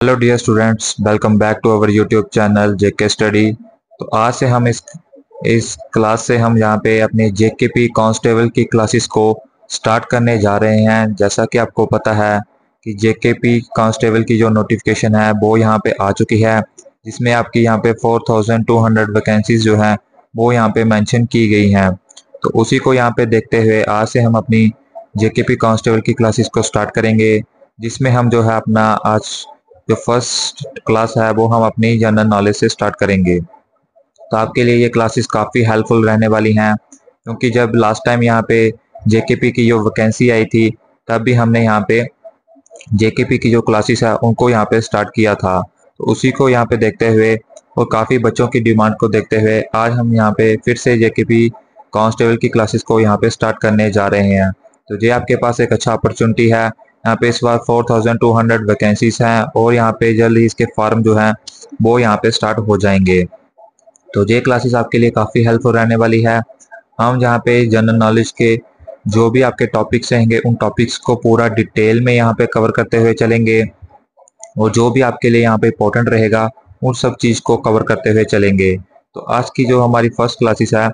Hello dear students, welcome back to our YouTube channel JK study. तो आज से हम इस क्लास से हम यहाँ पे अपने जेकेपी कांस्टेबल की क्लासेस को स्टार्ट करने जा रहे हैं। जैसा कि आपको पता है कि जेकेपी कांस्टेबल की जो नोटिफिकेशन है वो यहाँ पे आ चुकी है, जिसमें आपकी यहाँ पे 4200 वैकेंसीज जो हैं वो यहाँ पे मेंशन की गई हैं। तो उसी को यहाँ पे देखते हुए आज से हम अपनी जेकेपी कांस्टेबल की क्लासेस को स्टार्ट करेंगे, जिसमें हम जो है अपना आज जो फर्स्ट क्लास है वो हम अपनी जनरल नॉलेज से स्टार्ट करेंगे। तो आपके लिए ये क्लासेस काफ़ी हेल्पफुल रहने वाली हैं, क्योंकि जब लास्ट टाइम यहाँ पे जेकेपी की जो वैकेंसी आई थी तब भी हमने यहाँ पे जेकेपी की जो क्लासेस है उनको यहाँ पे स्टार्ट किया था। तो उसी को यहाँ पे देखते हुए और काफ़ी बच्चों की डिमांड को देखते हुए आज हम यहाँ पे फिर से जेकेपी कांस्टेबल की क्लासेस को यहाँ पे स्टार्ट करने जा रहे हैं। तो ये आपके पास एक अच्छा अपॉर्चुनिटी है। यहाँ पे इस बार 4200 वैकेंसीज हैं और यहाँ पे जल्द ही इसके फॉर्म जो हैं वो यहाँ पे स्टार्ट हो जाएंगे। तो ये क्लासेस आपके लिए काफ़ी हेल्पफुल रहने वाली है। हम यहाँ पे जनरल नॉलेज के जो भी आपके टॉपिक्स रहेंगे उन टॉपिक्स को पूरा डिटेल में यहाँ पे कवर करते हुए चलेंगे, और जो भी आपके लिए यहाँ पे इम्पोर्टेंट रहेगा उन सब चीज़ को कवर करते हुए चलेंगे। तो आज की जो हमारी फर्स्ट क्लासेस है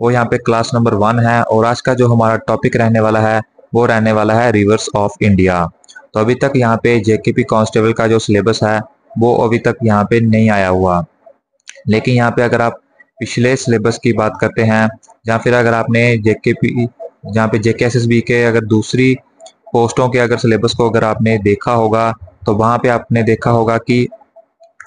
वो यहाँ पे क्लास नंबर 1 है, और आज का जो हमारा टॉपिक रहने वाला है वो रहने वाला है रिवर्स ऑफ इंडिया। तो अभी तक यहाँ पे जेकेपी कांस्टेबल का जो सिलेबस है वो अभी तक यहाँ पे नहीं आया हुआ, लेकिन यहाँ पे अगर आप पिछले सिलेबस की बात करते हैं या फिर अगर आपने जेकेपी जहाँ पे जेकेएसएसबी के अगर दूसरी पोस्टों के अगर सिलेबस को अगर आपने देखा होगा तो वहाँ पे आपने देखा होगा कि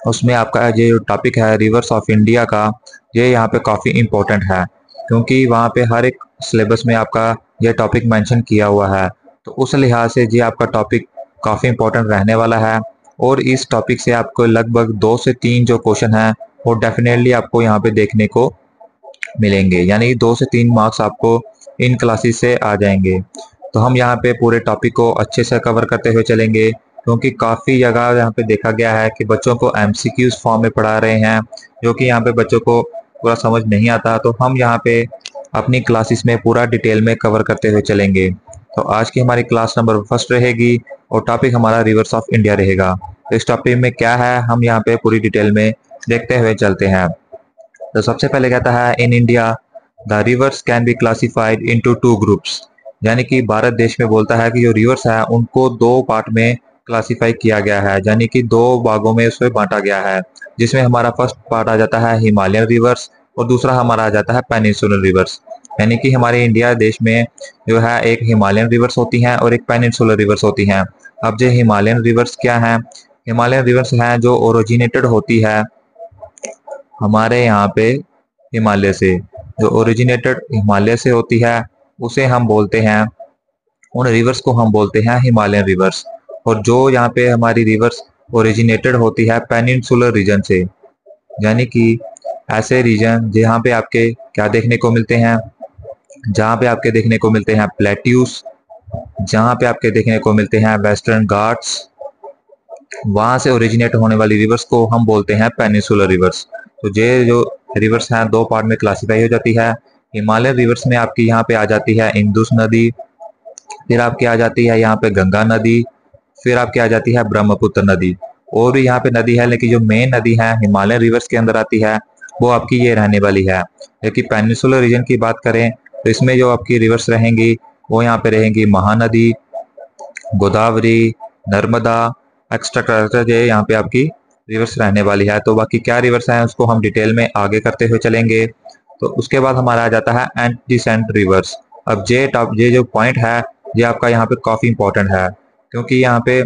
उसमें आपका ये जो टॉपिक है रिवर्स ऑफ इंडिया का, ये यहाँ पे काफ़ी इम्पोर्टेंट है, क्योंकि वहाँ पे हर एक सिलेबस में आपका ये टॉपिक मेंशन किया हुआ है। तो उस लिहाज से ये आपका टॉपिक काफ़ी इम्पोर्टेंट रहने वाला है, और इस टॉपिक से आपको लगभग 2 से 3 जो क्वेश्चन हैं वो डेफिनेटली आपको यहाँ पे देखने को मिलेंगे, यानी 2 से 3 मार्क्स आपको इन क्लासेस से आ जाएंगे। तो हम यहाँ पे पूरे टॉपिक को अच्छे से कवर करते हुए चलेंगे, क्योंकि काफ़ी जगह यहाँ पे देखा गया है कि बच्चों को एमसीक्यूज फॉर्म में पढ़ा रहे हैं, जो कि यहाँ पे बच्चों को पूरा समझ नहीं आता। तो हम यहाँ पे अपनी क्लासेस में पूरा डिटेल में कवर करते हुए चलेंगे। तो आज की हमारी क्लास नंबर फर्स्ट रहेगी और टॉपिक हमारा रिवर्स ऑफ इंडिया रहेगा। तो इस टॉपिक में क्या है हम यहाँ पे पूरी डिटेल में देखते हुए चलते हैं। तो सबसे पहले कहता है in India the reverse can be classified into 2 groups, यानी कि भारत देश में बोलता है कि जो रिवर्स है उनको 2 पार्ट में क्लासिफाई किया गया है, यानी कि 2 भागों में उसे बांटा गया है। जिसमें हमारा फर्स्ट पार्ट आ जाता है हिमालयन रिवर्स और दूसरा हमारा आ जाता है पेनिनसुलर रिवर्स। यानी कि हमारे इंडिया देश में जो है एक हिमालयन रिवर्स होती हैं और एक पेनिनसुलर रिवर्स होती हैं। अब जो हिमालयन रिवर्स क्या है? हिमालयन रिवर्स हैं जो ओरिजिनेटेड होती है हमारे यहाँ पे हिमालय से, जो ओरिजिनेटेड हिमालय से होती है उसे हम बोलते हैं, उन रिवर्स को हम बोलते हैं हिमालयन रिवर्स। और जो यहाँ पे हमारी रिवर्स ओरिजिनेटेड होती है पेनिनसुलर रीजन से, यानी कि ऐसे रीजन जहाँ पे आपके क्या देखने को मिलते हैं, जहाँ पे आपके देखने को मिलते हैं प्लेट्यूस, जहाँ पे आपके देखने को मिलते हैं वेस्टर्न घाट्स, वहां से ओरिजिनेट होने वाली रिवर्स को हम बोलते हैं पेनिनसुलर रिवर्स। तो ये जो रिवर्स हैं 2 पार्ट में क्लासिफाई हो जाती है। हिमालयन रिवर्स में आपकी यहाँ पे आ जाती है इंदुस नदी, फिर आपकी आ जाती है यहाँ पे गंगा नदी, फिर आपकी आ जाती है ब्रह्मपुत्र नदी। और भी यहाँ पे नदी है, लेकिन जो मेन नदी है हिमालयन रिवर्स के अंदर आती है वो आपकी ये रहने वाली है। लेकिन पेनिनसुलर रीजन की बात करें तो इसमें जो आपकी रिवर्स रहेंगी वो यहाँ पे रहेंगी महानदी, गोदावरी, नर्मदा, एक्स्ट्रा ये यहाँ पे आपकी रिवर्स रहने वाली है। तो बाकी क्या रिवर्स है उसको हम डिटेल में आगे करते हुए चलेंगे। तो उसके बाद हमारा आ जाता है एंटीसेंट रिवर्स। अब ये जो पॉइंट है ये आपका यहाँ पे काफी इंपॉर्टेंट है, क्योंकि यहाँ पे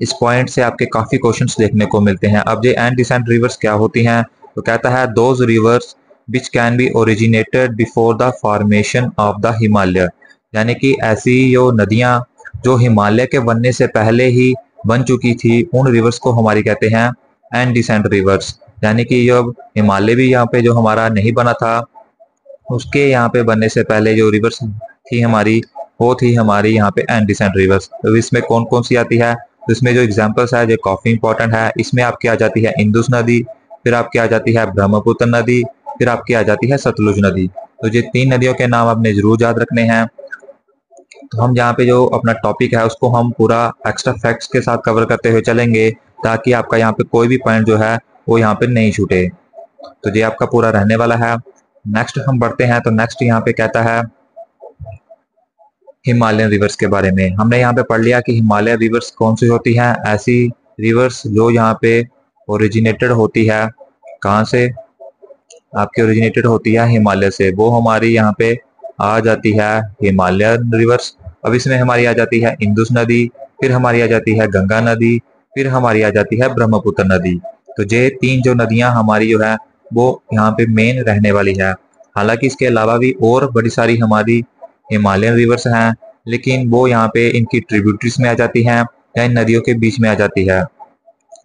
इस पॉइंट से आपके काफी क्वेश्चंस देखने को मिलते हैं। अब ये एंटीसेंट रिवर्स क्या होती हैं? तो कहता है those reverse which can be originated before the formation of the Himalaya, यानी कि ऐसी जो नदियां जो हिमालय के बनने से पहले ही बन चुकी थी उन रिवर्स को हमारी कहते हैं एंटीसेंट रिवर्स। यानी कि जब हिमालय भी यहाँ पे जो हमारा नहीं बना था उसके यहाँ पे बनने से पहले जो रिवर्स थी हमारी वो थी हमारी यहाँ पे एंटीसेंट रिवर्स। तो इसमें कौन कौन सी आती है? तो इसमें जो एग्जांपल्स है जो काफी इंपॉर्टेंट है, इसमें आपकी आ जाती है इंदुस नदी, फिर आपकी आ जाती है ब्रह्मपुत्र नदी, फिर आपकी आ जाती है सतलुज नदी। तो ये 3 नदियों के नाम आपने जरूर याद रखने हैं। तो हम यहाँ पे जो अपना टॉपिक है उसको हम पूरा एक्स्ट्रा फैक्ट्स के साथ कवर करते हुए चलेंगे, ताकि आपका यहाँ पे कोई भी पॉइंट जो है वो यहाँ पे नहीं छूटे। तो ये आपका पूरा रहने वाला है। नेक्स्ट हम बढ़ते हैं, तो नेक्स्ट यहाँ पे कहता है हिमालयन रिवर्स के बारे में। हमने यहाँ पे पढ़ लिया कि हिमालय रिवर्स कौन सी होती हैं। ऐसी रिवर्स जो यहाँ पे ओरिजिनेटेड होती है, कहाँ से, आपके ओरिजिनेटेड होती है हिमालय से, वो हमारी यहाँ पे आ जाती है हिमालयन रिवर्स। अब इसमें हमारी आ जाती है इंदुस नदी, फिर हमारी आ जाती है गंगा नदी, फिर हमारी आ जाती है ब्रह्मपुत्र नदी। तो ये तीन जो नदियां हमारी जो है वो यहाँ पे मेन रहने वाली है। हालांकि इसके अलावा भी और बड़ी सारी हमारी हिमालयन रिवर्स हैं, लेकिन वो यहाँ पे इनकी ट्रिब्यूटरीज में आ जाती हैं या इन नदियों के बीच में आ जाती है,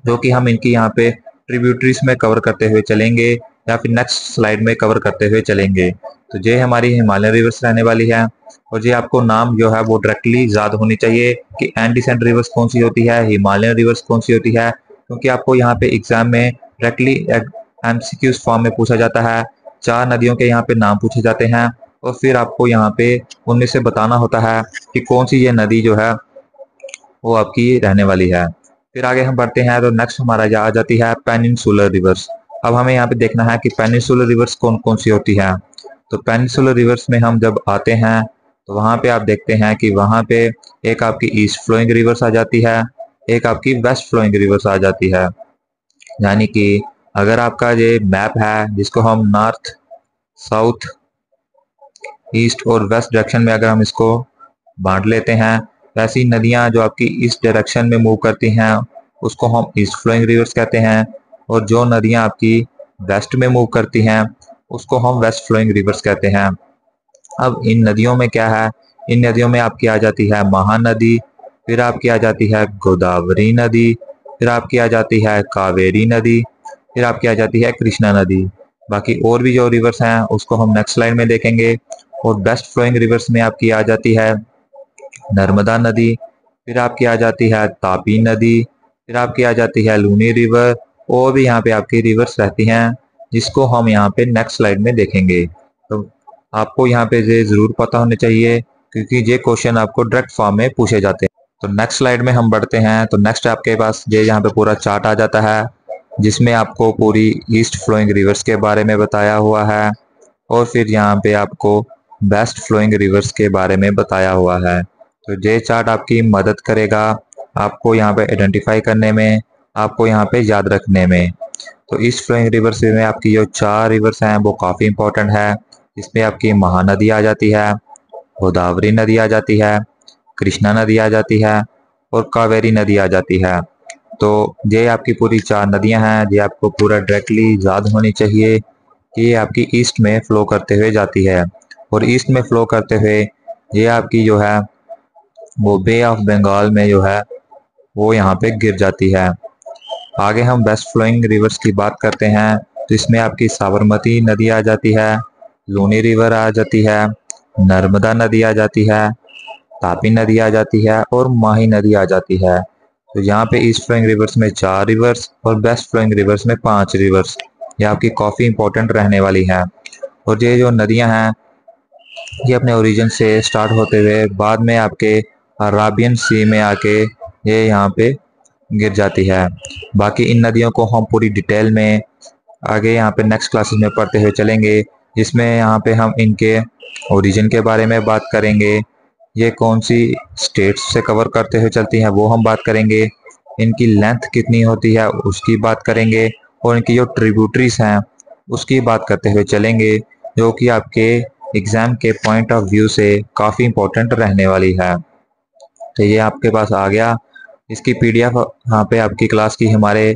जो कि हम इनकी यहाँ पे ट्रिब्यूटरीज में कवर करते हुए चलेंगे या फिर नेक्स्ट स्लाइड में कवर करते हुए चलेंगे। तो ये हमारी हिमालयन रिवर्स रहने वाली है। और ये आपको नाम जो है वो डायरेक्टली याद होनी चाहिए कि एंडीसेंट रिवर्स कौन सी होती है, हिमालयन रिवर्स कौन सी होती है, क्योंकि आपको यहाँ पे एग्जाम में डायरेक्टली एमसीक्यूज फॉर्म में पूछा जाता है। 4 नदियों के यहाँ पे नाम पूछे जाते हैं और फिर आपको यहाँ पे उनमें से बताना होता है कि कौन सी ये नदी जो है वो आपकी रहने वाली है। फिर आगे हम बढ़ते हैं, तो नेक्स्ट हमारा आ जाती है पेनिनसुलर रिवर्स। अब हमें यहाँ पे देखना है कि पेनिनसुलर रिवर्स कौन कौन सी होती है। तो पेनिनसुलर रिवर्स में हम जब आते हैं तो वहाँ पे आप देखते हैं कि वहाँ पे एक आपकी ईस्ट फ्लोइंग रिवर्स आ जाती है, एक आपकी वेस्ट फ्लोइंग रिवर्स आ जाती है। यानी कि अगर आपका ये मैप है जिसको हम नॉर्थ, साउथ, ईस्ट और वेस्ट डायरेक्शन में अगर हम इसको बांट लेते हैं, तो ऐसी नदियां जो आपकी इस डायरेक्शन में मूव करती हैं उसको हम ईस्ट फ्लोइंग रिवर्स कहते हैं, और जो नदियां आपकी वेस्ट में मूव करती हैं उसको हम वेस्ट फ्लोइंग रिवर्स कहते हैं। अब इन नदियों में क्या है, इन नदियों में आपकी आ जाती है महानदी, फिर आपकी आ जाती है गोदावरी नदी, फिर आपकी आ जाती है कावेरी नदी, फिर आपकी आ जाती है कृष्णा नदी। बाकी और भी जो रिवर्स हैं उसको हम नेक्स्ट स्लाइड में देखेंगे। और बेस्ट फ्लोइंग रिवर्स में आपकी आ जाती है नर्मदा नदी, फिर आपकी आ जाती है तापी नदी, फिर आपकी आ जाती है लूनी रिवर, और भी यहाँ पे आपकी रिवर्स रहती हैं जिसको हम यहाँ पे नेक्स्ट स्लाइड में देखेंगे। तो आपको यहाँ पे ये जरूर पता होने चाहिए क्योंकि ये क्वेश्चन आपको डायरेक्ट फॉर्म में पूछे जाते हैं। तो नेक्स्ट स्लाइड में हम बढ़ते हैं, तो नेक्स्ट आपके पास ये यहाँ पे पूरा चार्ट आ जाता है जिसमें आपको पूरी ईस्ट फ्लोइंग रिवर्स के बारे में बताया हुआ है और फिर यहाँ पे आपको वेस्ट फ्लोइंग रिवर्स के बारे में बताया हुआ है। तो ये चार्ट आपकी मदद करेगा आपको यहाँ पे आइडेंटिफाई करने में, आपको यहाँ पे याद रखने में। तो ईस्ट फ्लोइंग रिवर्स में आपकी जो 4 रिवर्स हैं वो काफ़ी इंपॉर्टेंट है। इसमें आपकी महानदी आ जाती है, गोदावरी नदी आ जाती है, कृष्णा नदी आ जाती है और कावेरी नदी आ जाती है। तो ये आपकी पूरी 4 नदियां हैं, ये आपको पूरा डायरेक्टली याद होनी चाहिए कि ये आपकी ईस्ट में फ्लो करते हुए जाती है, और ईस्ट में फ्लो करते हुए ये आपकी जो है वो बे ऑफ बंगाल में जो है वो यहाँ पे गिर जाती है। आगे हम वेस्ट फ्लोइंग रिवर्स की बात करते हैं, तो इसमें आपकी साबरमती नदी आ जाती है, लूनी रिवर आ जाती है, नर्मदा नदी आ जाती है, तापी नदी आ जाती है और माही नदी आ जाती है। तो यहाँ पे ईस्ट फ्लोइंग रिवर्स में 4 रिवर्स और वेस्ट फ्लोइंग रिवर्स में 5 रिवर्स, ये आपकी काफ़ी इंपॉर्टेंट रहने वाली है। और ये जो नदियाँ हैं ये अपने ओरिजिन से स्टार्ट होते हुए बाद में आपके अराबियन सी में आके ये यहाँ पे गिर जाती है। बाकी इन नदियों को हम पूरी डिटेल में आगे यहाँ पे नेक्स्ट क्लासेस में पढ़ते हुए चलेंगे, जिसमें यहाँ पे हम इनके ओरिजिन के बारे में बात करेंगे, ये कौन सी स्टेट्स से कवर करते हुए चलती हैं वो हम बात करेंगे, इनकी लेंथ कितनी होती है उसकी बात करेंगे, और इनकी जो ट्रिब्यूटरीज हैं उसकी बात करते हुए चलेंगे, जो कि आपके एग्ज़ाम के पॉइंट ऑफ व्यू से काफ़ी इंपॉर्टेंट रहने वाली है। तो ये आपके पास आ गया, इसकी पीडीएफ यहाँ पे आपकी क्लास की हमारे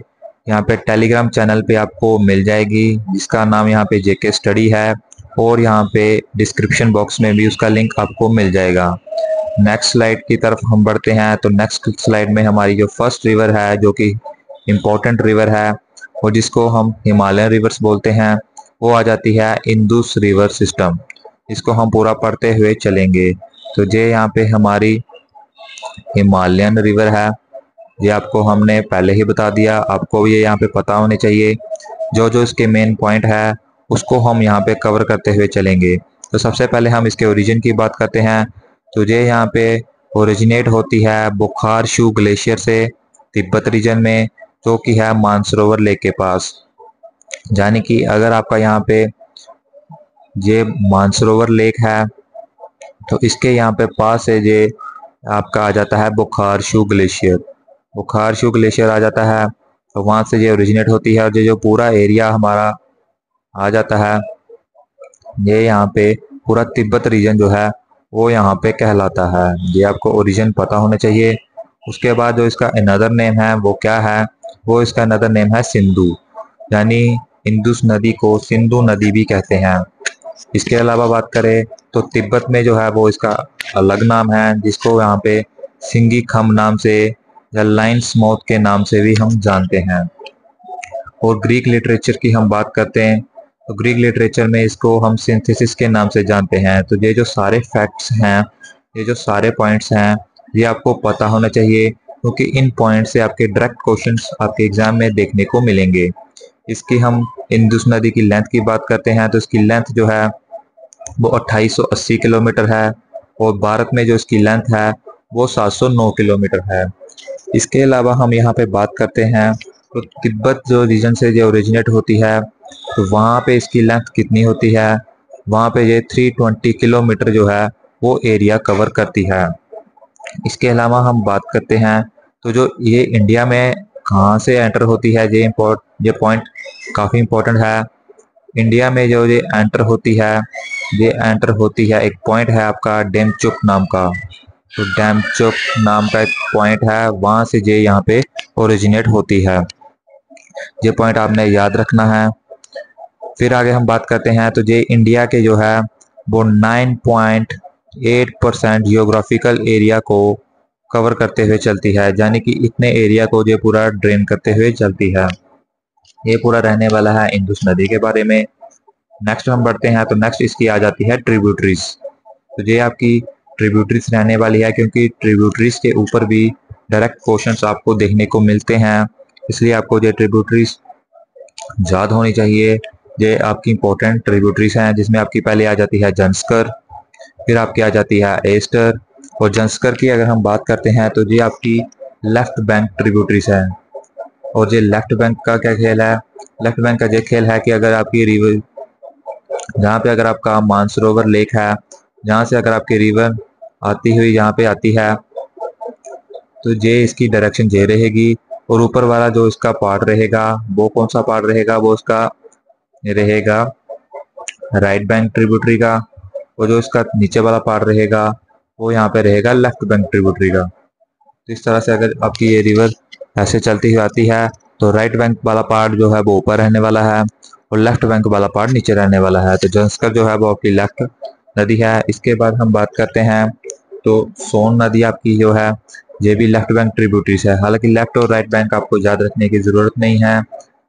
यहाँ पे टेलीग्राम चैनल पे आपको मिल जाएगी, जिसका नाम यहाँ पे जेके स्टडी है, और यहाँ पे डिस्क्रिप्शन बॉक्स में भी उसका लिंक आपको मिल जाएगा। नेक्स्ट स्लाइड की तरफ हम बढ़ते हैं, तो नेक्स्ट स्लाइड में हमारी जो फर्स्ट रिवर है जो कि इम्पोर्टेंट रिवर है और जिसको हम हिमालयन रिवर्स बोलते हैं, वो आ जाती है इंदुस रिवर सिस्टम। इसको हम पूरा पढ़ते हुए चलेंगे। तो ये यहाँ पे हमारी हिमालयन रिवर है, ये आपको हमने पहले ही बता दिया, आपको ये यहाँ पे पता होने चाहिए। जो जो इसके मेन पॉइंट है उसको हम यहाँ पे कवर करते हुए चलेंगे। तो सबसे पहले हम इसके ओरिजिन की बात करते हैं। तो ये यहाँ पे ओरिजिनेट होती है बुखार शू ग्लेशियर से तिब्बत रीजन में, जो कि है मानसरोवर लेक के पास। यानी कि अगर आपका यहाँ पे ये मानसरोवर लेक है तो इसके यहाँ पे पास है ये आपका आ जाता है बुखारशू ग्लेशियर। बुखारशू ग्लेशियर आ जाता है तो वहां से ये ओरिजिनेट होती है और ये जो पूरा एरिया हमारा आ जाता है, ये यहाँ पे पूरा तिब्बत रीजन जो है वो यहाँ पे कहलाता है। ये आपको ओरिजिन पता होना चाहिए। उसके बाद जो इसका अनदर नेम है वो क्या है, वो इसका अनदर नेम है सिंधु। यानी इंदुस नदी को सिंधु नदी भी कहते हैं। इसके अलावा बात करें तो तिब्बत में जो है वो इसका अलग नाम है, जिसको यहाँ पे सिंगी खम नाम से या लाइन्स माउथ के नाम से भी हम जानते हैं। और ग्रीक लिटरेचर की हम बात करते हैं तो ग्रीक लिटरेचर में इसको हम सिंथेसिस के नाम से जानते हैं। तो ये जो सारे फैक्ट्स हैं, ये जो सारे पॉइंट्स हैं, ये आपको पता होना चाहिए, क्योंकि इन पॉइंट से आपके डायरेक्ट क्वेश्चंस आपके एग्जाम में देखने को मिलेंगे। इसकी हम इंदुस नदी की लेंथ की बात करते हैं तो इसकी लेंथ जो है वो 2880 किलोमीटर है और भारत में जो इसकी लेंथ है वो 709 किलोमीटर है। इसके अलावा हम यहाँ पे बात करते हैं तो तिब्बत जो रीजन से जो ओरिजिनेट होती है तो वहाँ पे इसकी लेंथ कितनी होती है, वहाँ पे ये 320 किलोमीटर जो है वो एरिया कवर करती है। इसके अलावा हम बात करते हैं तो जो ये इंडिया में कहाँ से एंटर होती है, ये पॉइंट काफ़ी इम्पोर्टेंट है। इंडिया में जो ये एंटर होती है, ये एंटर होती है एक पॉइंट है आपका डेमचुक नाम का। तो डेमचुक नाम का एक पॉइंट है, वहाँ से ये यहाँ पे ओरिजिनेट होती है। ये पॉइंट आपने याद रखना है। फिर आगे हम बात करते हैं तो ये इंडिया के जो है वो 9.8% जियोग्राफिकल एरिया को कवर करते हुए चलती है। यानी कि इतने एरिया को ये पूरा ड्रेन करते हुए चलती है। ये पूरा रहने वाला है इंदुस नदी के बारे में। नेक्स्ट हम बढ़ते हैं तो नेक्स्ट इसकी आ जाती है ट्रिब्यूटरीज। तो ये आपकी ट्रिब्यूटरीज रहने वाली है, क्योंकि ट्रिब्यूटरीज के ऊपर भी डायरेक्ट क्वेश्चंस आपको देखने को मिलते हैं, इसलिए आपको ये ट्रिब्यूटरीज याद होनी चाहिए। ये आपकी इंपॉर्टेंट ट्रिब्यूटरीज हैं, जिसमें आपकी पहले आ जाती है जंस्कर, फिर आपकी आ जाती है एस्टर। और जंस्कर की अगर हम बात करते हैं तो ये आपकी लेफ्ट बैंक ट्रिब्यूटरीज है। और ये लेफ्ट बैंक का क्या खेल है, लेफ्ट बैंक का ये खेल है कि अगर आपकी रिवर, जहाँ पे अगर आपका मानसरोवर लेक है, जहाँ से अगर आपकी रिवर आती हुई यहाँ पे आती है तो ये इसकी डायरेक्शन ये रहेगी। और ऊपर वाला जो इसका पार्ट रहेगा वो कौन सा पार्ट रहेगा, वो उसका रहेगा राइट बैंक ट्रिब्यूटरी का। और जो इसका नीचे वाला पार्ट रहेगा वो यहाँ पे रहेगा लेफ्ट बैंक ट्रिब्यूटरी का। तो इस तरह से अगर आपकी ये रिवर ऐसे चलती हुई आती है तो राइट बैंक वाला पार्ट जो है वो ऊपर रहने वाला है और लेफ्ट बैंक वाला पार्ट नीचे रहने वाला है। तो जंस्कर जो है वो आपकी लेफ्ट नदी है। इसके बाद हम बात करते हैं तो सोन नदी आपकी जो है ये भी लेफ्ट बैंक ट्रिब्यूटरीज है। हालांकि लेफ्ट और राइट बैंक आपको याद रखने की ज़रूरत नहीं है,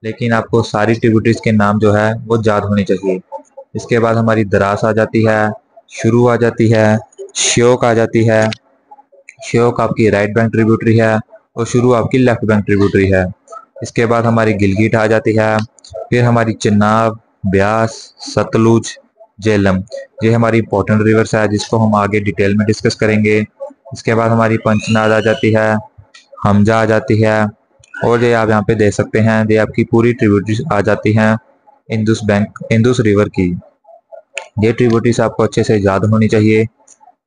लेकिन आपको सारी ट्रिब्यूटरीज के नाम जो है वो याद होने चाहिए। इसके बाद हमारी द्रास आ जाती है, शुरू आ जाती है, श्योक आ जाती है। श्योक आपकी राइट बैंक ट्रिब्यूटरी है और शुरू आपकी लेफ्ट बैंक ट्रिब्यूटरी है। इसके बाद हमारी गिलगिट आ जाती है, फिर हमारी चिनाब, ब्यास, सतलुज, झेलम, ये हमारी इंपॉर्टेंट रिवर्स है जिसको हम आगे डिटेल में डिस्कस करेंगे। इसके बाद हमारी पंचनाद आ जाती है, हमजा आ जाती है और ये आप यहाँ पे देख सकते हैं ये आपकी पूरी ट्रिब्यूटरीज आ जाती हैं इंदुस रिवर की। ये ट्रिब्यूटरीज आपको अच्छे से याद होनी चाहिए।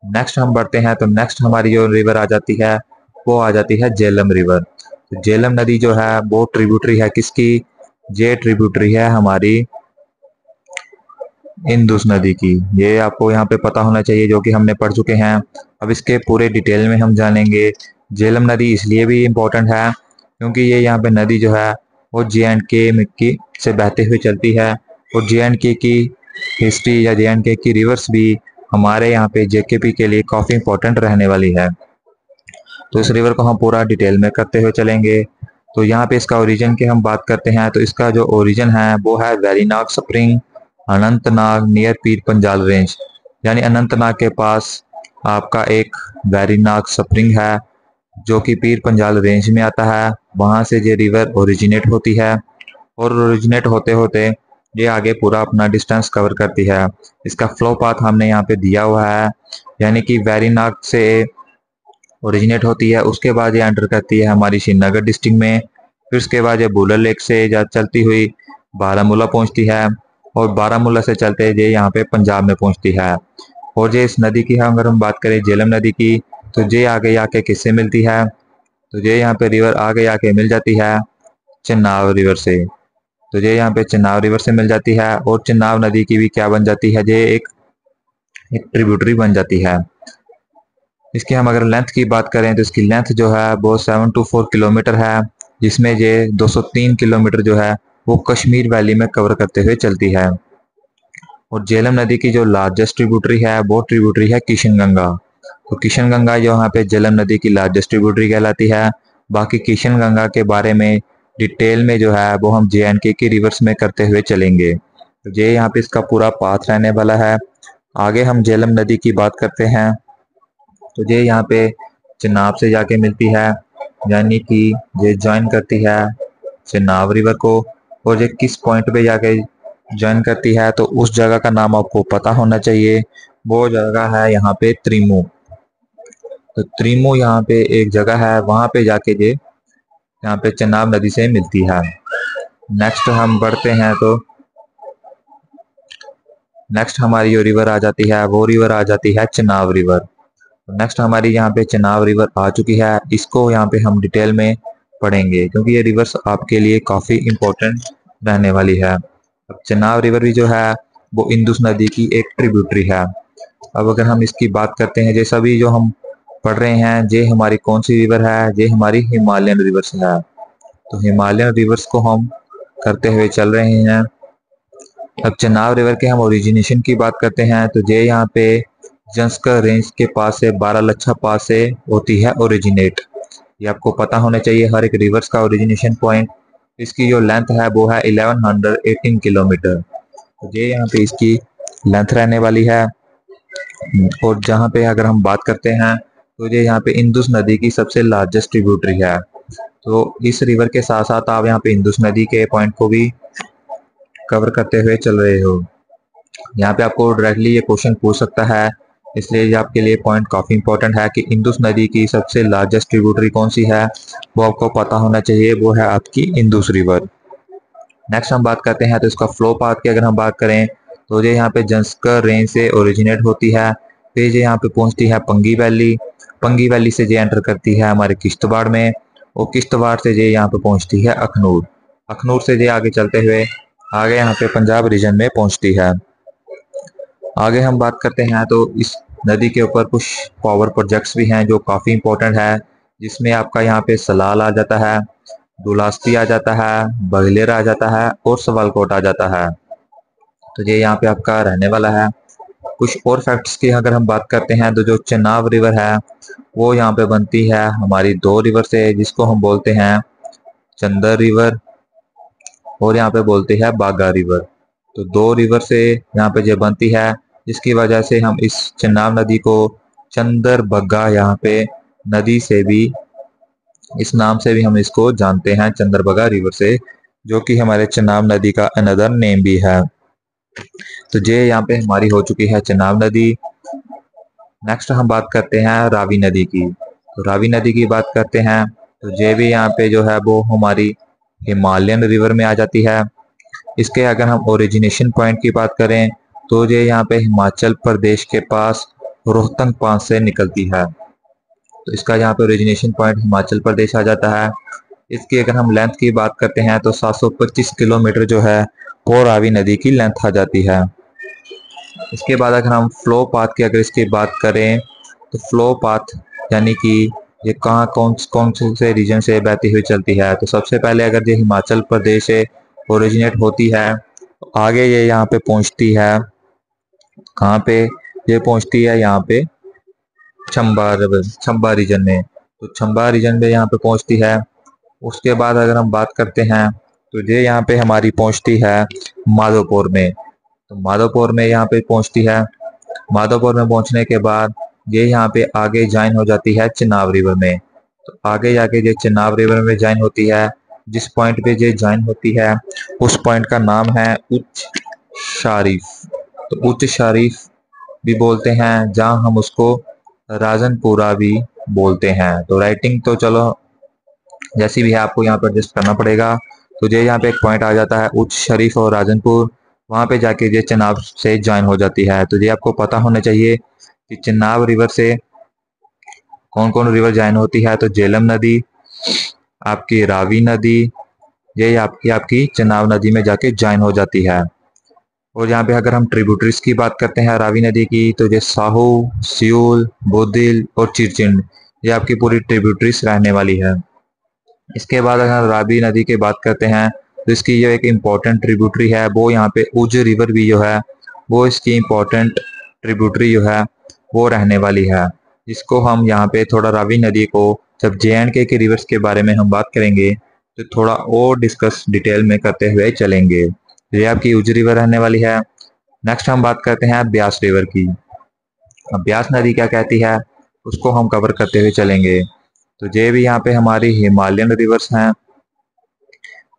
नेक्स्ट हम बढ़ते हैं तो नेक्स्ट हमारी जो रिवर आ जाती है वो आ जाती है झेलम रिवर। तो झेलम नदी जो है वो ट्रिब्यूटरी है किसकी, ये ट्रिब्यूटरी है हमारी इंदुस नदी की। ये आपको यहाँ पे पता होना चाहिए, जो कि हमने पढ़ चुके हैं। अब इसके पूरे डिटेल में हम जानेंगे। झेलम नदी इसलिए भी इम्पोर्टेंट है क्योंकि ये यहाँ पे नदी जो है वो J&K मिट्टी से बहते हुए चलती है और J&K की हिस्ट्री या J&K की रिवर्स भी हमारे यहाँ पे JKP के लिए काफ़ी इंपॉर्टेंट रहने वाली है। तो इस रिवर को हम पूरा डिटेल में करते हुए चलेंगे। तो यहाँ पे इसका ओरिजिन की हम बात करते हैं तो इसका जो ओरिजिन है वो है Verinag spring, Anantnag near Pir Panjal range. यानी अनंतनाग के पास आपका एक वेरीनाग स्प्रिंग है जो कि पीर पंजाल रेंज में आता है। वहाँ से ये रिवर ओरिजिनेट होती है और ओरिजिनेट होते होते ये आगे पूरा अपना डिस्टेंस कवर करती है। इसका फ्लो पाथ हमने यहाँ पे दिया हुआ है, यानी कि वेरीनाग से ओरिजिनेट होती है, उसके बाद ये एंटर करती है हमारी श्रीनगर डिस्ट्रिक्ट में, फिर उसके बाद ये बुलर लेक से चलती हुई बारामूला पहुंचती है, और बारामूला से चलते ये यहाँ पे पंजाब में पहुंचती है। और ये इस नदी की अगर हम बात करें झेलम नदी की, तो ये आगे आके किससे मिलती है, तो ये यहाँ पे रिवर आगे आके मिल जाती है चेनाब रिवर से। तो ये यहाँ पे चेनाब रिवर से मिल जाती है, और चेनाब नदी की भी क्या बन जाती है, ये एक ट्रिब्यूटरी बन जाती है। इसकी हम अगर लेंथ की बात करें तो इसकी लेंथ जो है वो 7 to 4 किलोमीटर है, जिसमें ये 203 किलोमीटर जो है वो कश्मीर वैली में कवर करते हुए चलती है। और झेलम नदी की जो लार्जेस्ट ट्रिब्यूटरी है वो ट्रिब्यूटरी है किशन गंगा। तो किशन गंगा जो यहाँ पे झेलम नदी की लार्जेस्ट ट्रिब्यूटरी कहलाती है। बाकी किशन गंगा के बारे में डिटेल में जो है वो हम JNK की रिवर्स में करते हुए चलेंगे। तो ये यहाँ पे इसका पूरा पाथ रहने वाला है। आगे हम झेलम नदी की बात करते हैं, तो ये यहाँ पे चेनाब से जाके मिलती है, यानी कि ये ज्वाइन करती है चेनाब रिवर को। और ये किस पॉइंट पे जाके ज्वाइन करती है, तो उस जगह का नाम आपको पता होना चाहिए। वो जगह है यहाँ पे त्रिमू। तो त्रिमू यहाँ पे एक जगह है, वहां पे जाके ये यहाँ पे चेनाब नदी से मिलती है। नेक्स्ट हम बढ़ते हैं, तो नेक्स्ट हमारी जो रिवर आ जाती है वो रिवर आ जाती है चेनाब रिवर। नेक्स्ट हमारी यहाँ पे चेनाब रिवर आ चुकी है। इसको यहाँ पे हम डिटेल में पढ़ेंगे, क्योंकि ये रिवर्स आपके लिए काफ़ी इम्पोर्टेंट रहने वाली है। अब चेनाब रिवर भी जो है वो इंदुस नदी की एक ट्रिब्यूटरी है। अब अगर हम इसकी बात करते हैं, जैसा भी जो हम पढ़ रहे हैं, ये हमारी कौन सी रिवर है, ये हमारी हिमालयन रिवर्स है। तो हिमालयन रिवर्स को हम करते हुए चल रहे हैं। अब चेनाब रिवर के हम ओरिजिनेशन की बात करते हैं, तो ये यहाँ पे जंस्कर रेंज के पास से बारालच्छा पास से होती है ओरिजिनेट। ये आपको पता होना चाहिए हर एक रिवर्स का ओरिजिनेशन पॉइंट। इसकी जो लेंथ है वो है 1118 किलोमीटर। तो ये यहाँ पे इसकी लेंथ रहने वाली है। और जहाँ पे अगर हम बात करते हैं, तो ये यहाँ पे इंदुस नदी की सबसे लार्जेस्ट ट्रिब्यूटरी है। तो इस रिवर के साथ साथ आप यहाँ पे इंदुस नदी के पॉइंट को भी कवर करते हुए चल रहे हो। यहाँ पे आपको डायरेक्टली ये क्वेश्चन पूछ सकता है, इसलिए ये आपके लिए पॉइंट काफी इंपॉर्टेंट है कि इंदुस नदी की सबसे लार्जेस्ट ट्रिब्यूटरी कौन सी है, वो आपको पता होना चाहिए। वो है आपकी इंदुस रिवर। नेक्स्ट हम बात करते हैं, तो इसका फ्लो पाथ की अगर हम बात करें, तो ये यहाँ पे जंस्कर रेंज से ओरिजिनेट होती है। फिर ये यहाँ पे पहुंचती है पंगी वैली। पंगी वैली से ये एंटर करती है हमारे किश्तवाड़ में, और किश्तवाड़ से ये यहाँ पे पहुंचती है अखनूर। अखनूर से ये आगे चलते हुए आगे यहाँ पे पंजाब रीजन में पहुंचती है। आगे हम बात करते हैं, तो इस नदी के ऊपर कुछ पावर प्रोजेक्ट्स भी हैं जो काफ़ी इंपॉर्टेंट है, जिसमें आपका यहाँ पे सलाल आ जाता है, दुलास्ती आ जाता है, बगलेर आ जाता है, और सवालकोट आ जाता है। तो ये यहाँ पे आपका रहने वाला है। कुछ और फैक्ट्स की अगर हम बात करते हैं, तो जो चेनाब रिवर है वो यहाँ पे बनती है हमारी दो रिवर से, जिसको हम बोलते हैं चंदर रिवर, और यहाँ पे बोलते हैं बागा रिवर। तो दो रिवर से यहाँ पे जो बनती है, जिसकी वजह से हम इस चेनाब नदी को चंदर बग्गा यहाँ पे नदी से भी, इस नाम से भी हम इसको जानते हैं, चंदरबगा रिवर से, जो कि हमारे चेनाब नदी का अनदर नेम भी है। तो ये यहाँ पे हमारी हो चुकी है चेनाब नदी। नेक्स्ट हम बात करते हैं रावी नदी की। तो रावी नदी की बात करते हैं, तो ये भी यहाँ पे जो है वो हमारी हिमालयन रिवर में आ जाती है। इसके अगर हम ओरिजिनेशन पॉइंट की बात करें, तो ये यहाँ पे हिमाचल प्रदेश के पास रोहतंग पास से निकलती है। तो इसका यहाँ पे ओरिजिनेशन पॉइंट हिमाचल प्रदेश आ जाता है। इसकी अगर हम लेंथ की बात करते हैं, तो 725 किलोमीटर जो है वो रावी नदी की लेंथ आ जाती है। इसके बाद अगर हम फ्लो पाथ की अगर इसकी बात करें, तो फ्लो पाथ यानी कि ये कहाँ कौन कौन से रीजन से बहती हुई चलती है। तो सबसे पहले अगर ये हिमाचल प्रदेश से ओरिजिनेट होती है, तो आगे ये यहाँ पे पहुंचती है, कहाँ पे ये पहुंचती है, यहाँ पे चंबा रीजन में। तो चंबा रीजन में यहाँ पे पहुंचती है। उसके बाद अगर हम बात करते हैं, तो ये यहाँ पे हमारी पहुंचती है माधोपुर में। तो माधोपुर में यहाँ पे पहुंचती है। माधोपुर में पहुंचने के बाद ये यहाँ पे आगे ज्वाइन हो जाती है चेनाब रिवर में। तो आगे जाके ये चेनाब रिवर में ज्वाइन होती है। जिस पॉइंट पे ये ज्वाइन होती है उस पॉइंट का नाम है उच्च शारीफ। तो उच्च शारीफ भी बोलते हैं, जहाँ हम उसको राजनपुरा भी बोलते हैं। तो राइटिंग तो चलो जैसी भी है आपको यहाँ पर एडजस्ट करना पड़ेगा। तो ये यहाँ पे एक पॉइंट आ जाता है उच्च शरीफ और राजनपुर, वहाँ पे जाके ये चनाब से ज्वाइन हो जाती है। तो ये आपको पता होना चाहिए कि चनाब रिवर से कौन कौन रिवर ज्वाइन होती है। तो झेलम नदी, आपकी रावी नदी, ये आपकी आपकी चनाब नदी में जाके ज्वाइन हो जाती है। और यहाँ पे अगर हम ट्रिब्यूटरीज की बात करते हैं रावी नदी की, तो ये साहू, सियूल, बोदिल और चिरचिंड, ये आपकी पूरी ट्रिब्यूटरीज रहने वाली है। इसके बाद अगर रावी नदी की बात करते हैं, तो इसकी जो एक इम्पोर्टेंट ट्रिब्यूटरी है वो यहाँ पे उज रिवर भी जो है वो इसकी इम्पोर्टेंट ट्रिब्यूटरी जो है वो रहने वाली है। जिसको हम यहाँ पे थोड़ा रावी नदी को जब JNK के रिवर्स के बारे में हम बात करेंगे तो थोड़ा और डिस्कस डिटेल में करते हुए चलेंगे। ये आपकी उज रिवर रहने वाली है। नेक्स्ट हम बात करते हैं ब्यास रिवर की। अब ब्यास नदी क्या कहती है उसको हम कवर करते हुए चलेंगे। तो ये भी यहाँ पे हमारी हिमालयन रिवर्स हैं।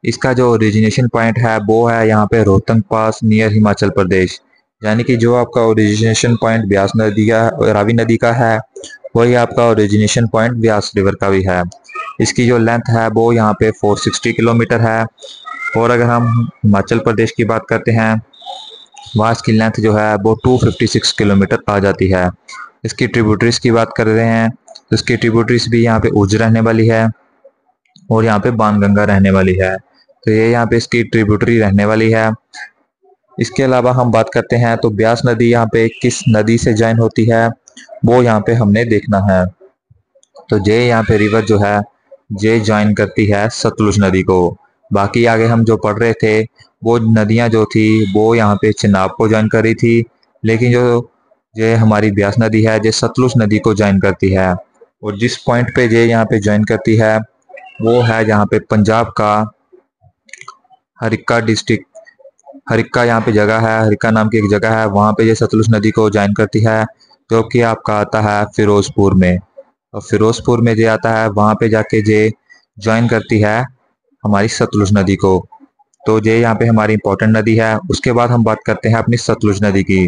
इसका जो ओरिजिनेशन पॉइंट है वो है यहाँ पे रोहतंग पास नियर हिमाचल प्रदेश। यानी कि जो आपका ओरिजिनेशन पॉइंट ब्यास नदी का, रावी नदी का है, वही आपका ओरिजिनेशन पॉइंट ब्यास रिवर का भी है। इसकी जो लेंथ है वो यहाँ पे 460 किलोमीटर है। और अगर हम हिमाचल प्रदेश की बात करते हैं, वहाँ इसकी लेंथ जो है वो 256 किलोमीटर आ जाती है। इसकी ट्रिब्यूटरीज की बात कर रहे हैं तो इसकी ट्रिब्यूटरीज भी यहाँ पे उज रहने वाली है और यहाँ पे बाणगंगा रहने वाली है। तो ये यहाँ पे इसकी ट्रिब्यूटरी रहने वाली है। इसके अलावा हम बात करते हैं तो ब्यास नदी यहाँ पे किस नदी से ज्वाइन होती है वो यहाँ पे हमने देखना है। तो ये यहाँ पे रिवर जो है ये ज्वाइन करती है सतलुज नदी को। बाकी आगे हम जो पढ़ रहे थे वो नदियां जो थी वो यहाँ पे चिनाब को ज्वाइन कर रही थी, लेकिन जो ये हमारी ब्यास नदी है ये सतलुज नदी को ज्वाइन करती है। और जिस पॉइंट पे ये यहाँ पे ज्वाइन करती है वो है यहाँ पे पंजाब का हरिक्का डिस्ट्रिक्ट। हरिक्का यहाँ पे जगह है, हरिक्का नाम की एक जगह है, वहाँ पे ये सतलुज नदी को ज्वाइन करती है, जो कि आपका आता है फिरोजपुर में। और फिरोजपुर में जो आता है वहाँ पे जाके ये ज्वाइन करती है हमारी सतलुज नदी को। तो ये यहाँ पे हमारी इंपॉर्टेंट नदी है। उसके बाद हम बात करते हैं अपनी सतलुज नदी की।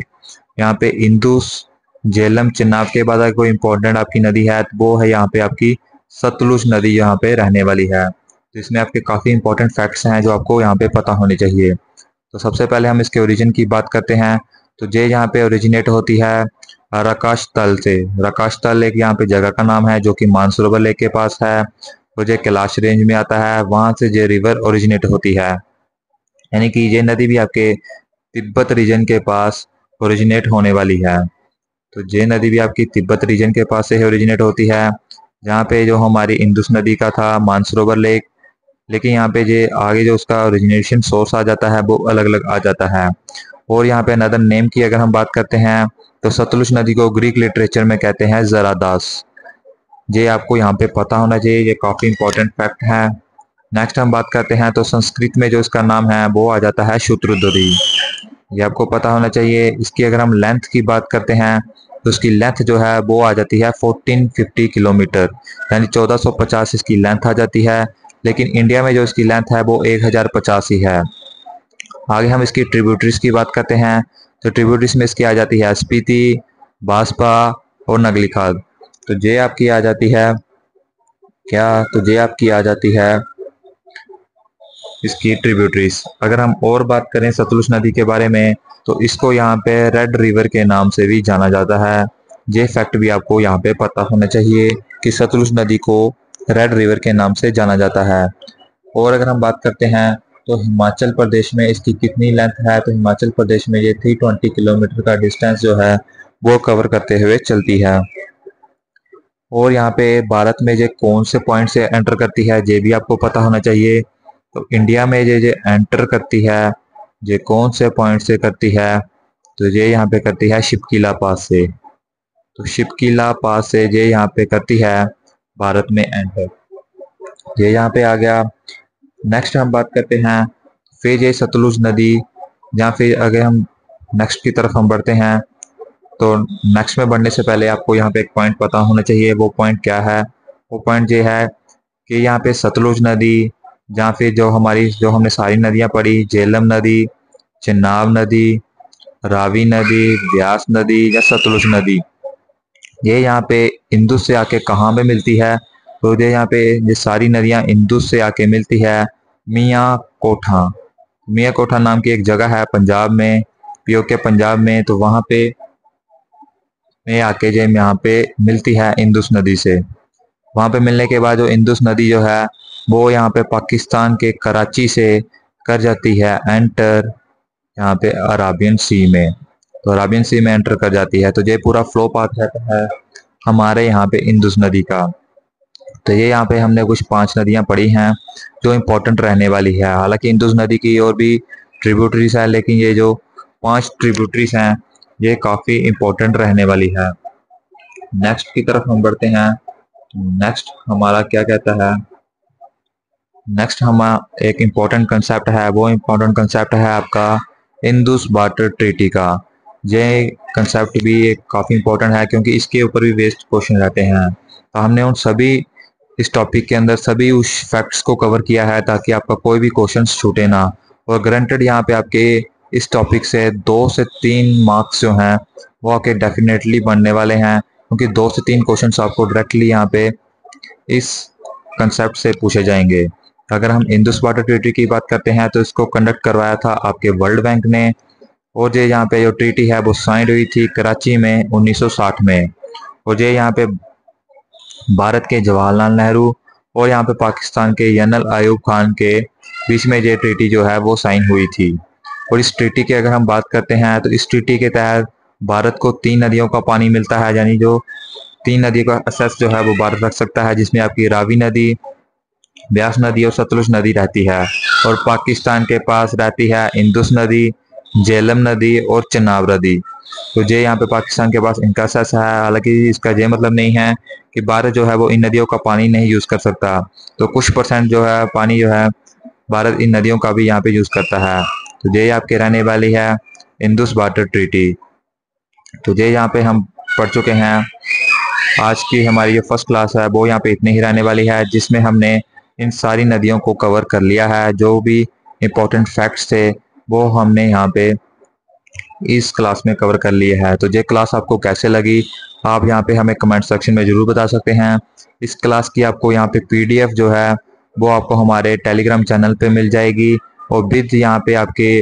यहाँ पे इंदुस, झेलम, चिनाब के बाद अगर कोई इंपॉर्टेंट आपकी नदी है तो वो है यहाँ पे आपकी सतलुज नदी यहाँ पे रहने वाली है। तो इसमें आपके काफी इंपॉर्टेंट फैक्ट्स हैं जो आपको यहाँ पे पता होने चाहिए। तो सबसे पहले हम इसके ओरिजिन की बात करते हैं। तो ये यहाँ पे ओरिजिनेट होती है रकाश तल से। रकाश तल एक यहाँ पे जगह का नाम है जो कि मानसरोवर लेक के पास है और ये कैलाश रेंज में आता है। वहां से ये रिवर ओरिजिनेट होती है। यानी कि ये नदी भी आपके तिब्बत रीजन के पास ओरिजिनेट होने वाली है। तो ये नदी भी आपकी तिब्बत रीजन के पास से ओरिजिनेट होती है, जहाँ पे जो हमारी इंदुस नदी का था मानसरोवर लेक, लेकिन यहाँ पे ये आगे जो उसका ओरिजिनेशन सोर्स आ जाता है वो अलग अलग आ जाता है। और यहाँ पे अनदर नेम की अगर हम बात करते हैं तो सतलुज नदी को ग्रीक लिटरेचर में कहते हैं जरादास। ये आपको यहाँ पे पता होना चाहिए, ये काफी इंपॉर्टेंट फैक्ट है। नेक्स्ट हम बात करते हैं तो संस्कृत में जो इसका नाम है वो आ जाता है शूद्रदुरी। ये आपको पता होना चाहिए। इसकी अगर हम लेंथ की बात करते हैं तो इसकी लेंथ जो है वो आ जाती है 1450 किलोमीटर, यानी 1450 इसकी लेंथ आ जाती है। लेकिन इंडिया में जो इसकी लेंथ है वो 1050 ही है। आगे हम इसकी ट्रिब्यूटरीज की बात करते हैं तो ट्रिब्यूटरीज में इसकी आ जाती है स्पीति, बांसपा और नगली खाद। तो ये आपकी आ जाती है क्या, तो ये आपकी आ जाती है इसकी ट्रिब्यूटरीज। अगर हम और बात करें सतलुज नदी के बारे में तो इसको यहाँ पे रेड रिवर के नाम से भी जाना जाता है। ये फैक्ट भी आपको यहाँ पे पता होना चाहिए कि सतलुज नदी को रेड रिवर के नाम से जाना जाता है। और अगर हम बात करते हैं तो हिमाचल प्रदेश में इसकी कितनी लेंथ है, तो हिमाचल प्रदेश में ये 320 किलोमीटर का डिस्टेंस जो है वो कवर करते हुए चलती है। और यहाँ पे भारत में ये कौन से पॉइंट से एंटर करती है ये भी आपको पता होना चाहिए। तो इंडिया में ये एंटर करती है ये कौन से पॉइंट से करती है, तो ये यहाँ पे करती है शिपकीला पास से। तो शिपकीला पास से ये यहाँ पे करती है भारत में एंटर। ये यहाँ पे आ गया। नेक्स्ट हम बात करते हैं फिर ये सतलुज नदी, या फिर अगर हम नेक्स्ट की तरफ हम बढ़ते हैं तो नेक्स्ट में बढ़ने से पहले आपको यहाँ पे एक पॉइंट पता होना चाहिए। वो पॉइंट क्या है, वो पॉइंट ये है कि यहाँ पे सतलुज नदी या फिर जो हमारी जो हमने सारी नदियाँ पढ़ी, झेलम नदी, चिनाब नदी, रावी नदी, ब्यास नदी या सतलुज नदी, ये यहाँ पे इंदु से आके कहाँ पे मिलती है, तो यहाँ पे ये सारी नदियाँ इंदुस से आके मिलती है मियाँ कोठा। मियाँ कोठा नाम की एक जगह है पंजाब में, पीओके पंजाब में। तो वहाँ पे में आके जो यहाँ पे मिलती है इंदुस नदी से। वहाँ पे मिलने के बाद जो इंदुस नदी जो है वो यहाँ पे पाकिस्तान के कराची से कर जाती है एंटर यहाँ पे अराबियन सी में। तो अराबियन सी में एंटर कर जाती है। तो ये पूरा फ्लो पाथ रहता है हमारे यहाँ पे इंदुस नदी का। तो ये यहाँ पे हमने कुछ 5 नदियाँ पढ़ी हैं जो इम्पोर्टेंट रहने वाली है। हालांकि इंदुस नदी की और भी ट्रिब्यूटरीज है, लेकिन ये जो 5 ट्रिब्यूटरीज हैं ये काफ़ी इम्पोर्टेंट रहने वाली है। नेक्स्ट की तरफ हम बढ़ते हैं। नेक्स्ट हमारा क्या कहता है, नेक्स्ट हमारा एक इम्पोर्टेंट कंसेप्ट है, वो इम्पोर्टेंट कंसेप्ट है आपका इंदुस वाटर ट्रीटी का। ये कंसेप्ट भी एक काफ़ी इम्पोर्टेंट है क्योंकि इसके ऊपर भी बेस्ड क्वेश्चन रहते हैं। तो हमने उन सभी इस टॉपिक के अंदर सभी उस फैक्ट्स को कवर किया है ताकि आपका कोई भी क्वेश्चन छूटे ना। और ग्रंटेड यहाँ पे आपके इस टॉपिक से 2 से 3 मार्क्स जो हैं वो आपके डेफिनेटली बनने वाले हैं, क्योंकि 2 से 3 क्वेश्चन आपको डायरेक्टली यहाँ पे इस कंसेप्ट से पूछे जाएंगे। अगर हम इंदुस वाटर ट्रीटी की बात करते हैं तो इसको कंडक्ट करवाया था आपके वर्ल्ड बैंक ने। और ये यहाँ पे जो ट्रीटी है वो साइन हुई थी कराची में 1960 में। और ये यहाँ पे भारत के जवाहरलाल नेहरू और यहाँ पे पाकिस्तान के जनरल आयूब खान के बीच में ये ट्रीटी जो है वो साइन हुई थी। और इस ट्रीटी की अगर हम बात करते हैं तो इस ट्रीटी के तहत भारत को 3 नदियों का पानी मिलता है, यानी जो 3 नदियों का एक्सेस जो है वो भारत रख सकता है, जिसमें आपकी रावी नदी, ब्यास नदी और सतलुज नदी रहती है। और पाकिस्तान के पास रहती है इंदुस नदी, झेलम नदी और चनाब नदी। तो ये यहाँ पे पाकिस्तान के पास इनका एक्सेस है। हालांकि इसका ये मतलब नहीं है कि भारत जो है वो इन नदियों का पानी नहीं यूज कर सकता। तो कुछ परसेंट जो है पानी जो है भारत इन नदियों का भी यहाँ पे यूज करता है। तो ये आपके रहने वाली है इंदुस वाटर ट्रीटी। तो ये यहाँ पे हम पढ़ चुके हैं। आज की हमारी जो फर्स्ट क्लास है वो यहाँ पे इतनी ही रहने वाली है, जिसमें हमने इन सारी नदियों को कवर कर लिया है। जो भी इम्पोर्टेंट फैक्ट्स थे वो हमने यहाँ पे इस क्लास में कवर कर लिए है। तो ये क्लास आपको कैसे लगी आप यहाँ पे हमें कमेंट सेक्शन में ज़रूर बता सकते हैं। इस क्लास की आपको यहाँ पे पीडीएफ जो है वो आपको हमारे टेलीग्राम चैनल पे मिल जाएगी और विद यहाँ पे आपके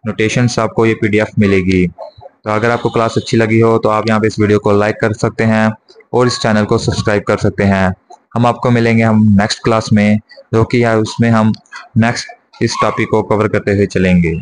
नोटेशंस आपको ये पीडीएफ मिलेगी। तो अगर आपको क्लास अच्छी लगी हो तो आप यहाँ पे इस वीडियो को लाइक कर सकते हैं और इस चैनल को सब्सक्राइब कर सकते हैं। हम आपको मिलेंगे हम नेक्स्ट क्लास में, जो कि उसमें हम नेक्स्ट इस टॉपिक को कवर करते हुए चलेंगे।